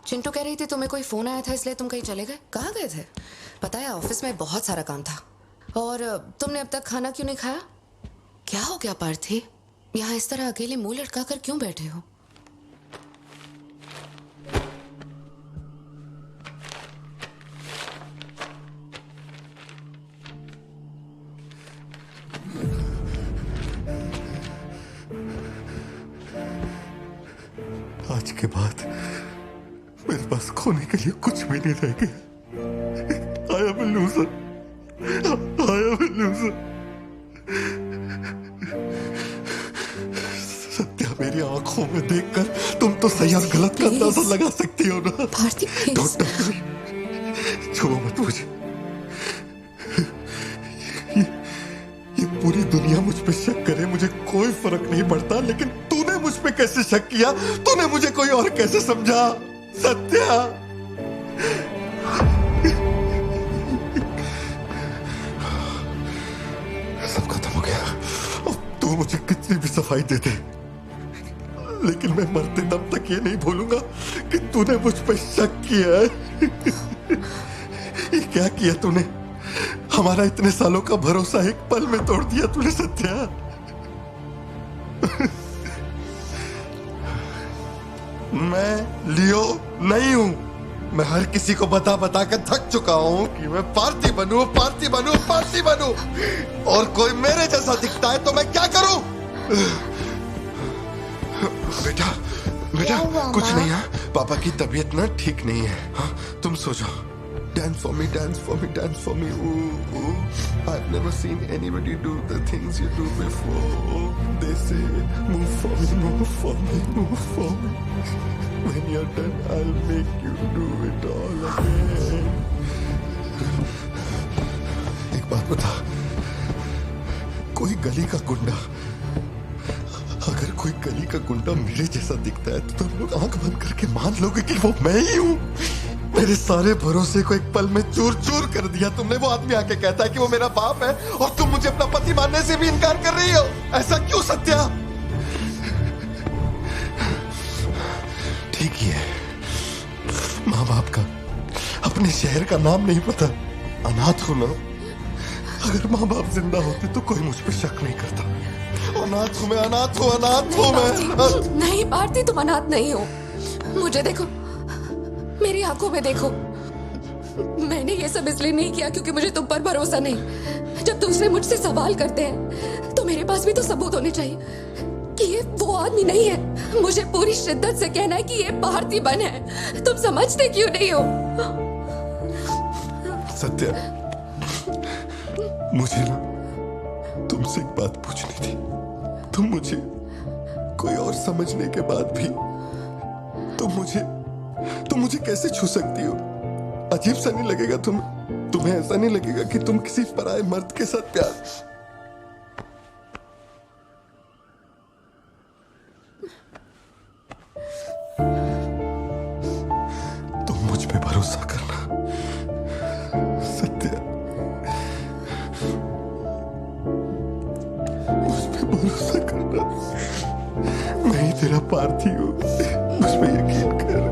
चिंटू कह रही थी तुम्हें कोई फोन आया था इसलिए तुम कहीं चले गए। कहाँ गए थे? पता है ऑफिस में बहुत सारा काम था। और तुमने अब तक खाना क्यों नहीं खाया? क्या हो गया पार्थी? यहाँ इस तरह अकेले मुंह लटका कर क्यों बैठे हो? आज के बाद मेरे पास खोने के लिए कुछ भी नहीं रह गया। I am a loser. I am a loser. Satya, मेरी आंखों में देखकर तुम तो सही और गलत का अंदाजा लगा सकती हो ना। भारती डोंट टच मी, छुओ मत मुझे। ये पूरी दुनिया मुझ पे शक करे, मुझे कोई फर्क नहीं पड़ता, लेकिन तूने मुझ पे कैसे शक किया? तूने मुझे कोई और कैसे समझा? सत्या, सब खत्म हो गया। अब तू मुझे कितनी भी सफाई दे दे, लेकिन मैं मरते दम तक ये नहीं भूलूंगा कि तूने मुझ पे शक किया है। ये क्या किया तूने? हमारा इतने सालों का भरोसा एक पल में तोड़ दिया तूने सत्या। मैं लियो नहीं हूं। मैं हर किसी को बता बता कर थक चुका हूं कि मैं पार्थी बनूं, पार्थी बनूं, पार्थी बनूं, और कोई मेरे जैसा दिखता है तो मैं क्या करूं? बेटा बेटा कुछ नहीं है, पापा की तबीयत ना ठीक नहीं है। हाँ, तुम सो जाओ। Dance for me, dance for me, dance for me. Ooh, ooh. I've never seen anybody do the things you do before. They say, move for me, move for me, move for me. When you're done, I'll make you do it all again. एक बात बता, कोई गली का गुंडा, अगर कोई गली का गुंडा मेरे जैसा दिखता है तो तुम लोग आंख बंद करके मान लोगे कि वो मैं ही हूं? मेरे सारे भरोसे को एक पल में चूर चूर कर दिया तुमने। वो आदमी आके कहता है कि वो मेरा बाप है और तुम मुझे अपना पति मानने से भी इनकार कर रही हो। ऐसा क्यों सत्या? ठीक ही है, माँ बाप का अपने शहर का नाम नहीं पता, अनाथ हूं ना। अगर माँ बाप जिंदा होते तो कोई मुझ पर शक नहीं करता। अनाथ हूं मैं, अनाथ हूं, अनाथ हूं मैं। नहीं भारती, तुम अनाथ नहीं हो। मुझे देखो, मेरी आंखों में देखो। मैंने ये सब इसलिए नहीं किया क्योंकि मुझे तुम पर भरोसा नहीं। जब दूसरे मुझसे सवाल करते हैं तो मेरे पास भी तो सबूत होने चाहिए कि ये वो आदमी नहीं है। मुझे पूरी शिद्दत से कहना है कि ये भारती बन है। तुम समझते क्यों नहीं हो? सत्या, मुझे ना तुमसे एक बात पूछनी थी। तुम मुझे कोई और समझने के बाद भी तुम मुझे कैसे छू सकती हो? अजीब सा नहीं लगेगा तुम्हें ऐसा नहीं लगेगा कि तुम किसी पराये मर्द के साथ प्यार? तुम मुझ पे भरोसा करना सत्या, मुझ पे भरोसा करना। मैं ही तेरा पार्थी हूँ, मुझ पे यकीन कर।